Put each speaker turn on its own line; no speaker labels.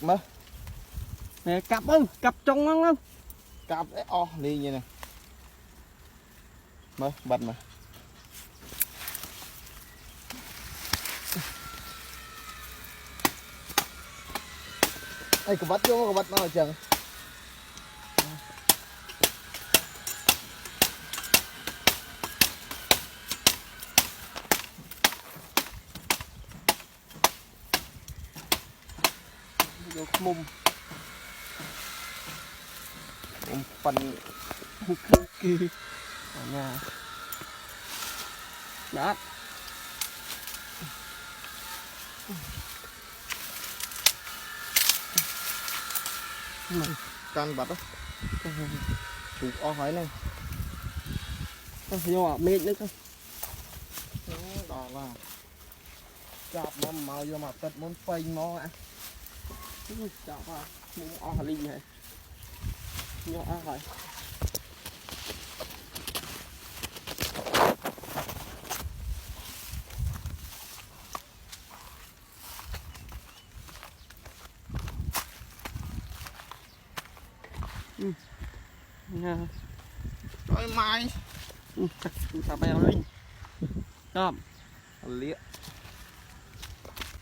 Mơ
nè cặp không cặp trong không
cặp đấy o ly như này mơ bật mà đây có bắt vô có bắt nó ở trường
vô mùng
phần
kia ở nhà đó
can bắt đó chụp o hỏi này
vô mệt nữa cơ
đó là chọc nó màu vô mà tật muốn phơi nó ạ
chọc à mùng o ly này vô o hỏi nha
rồi mai
sao bèo lên không
liệt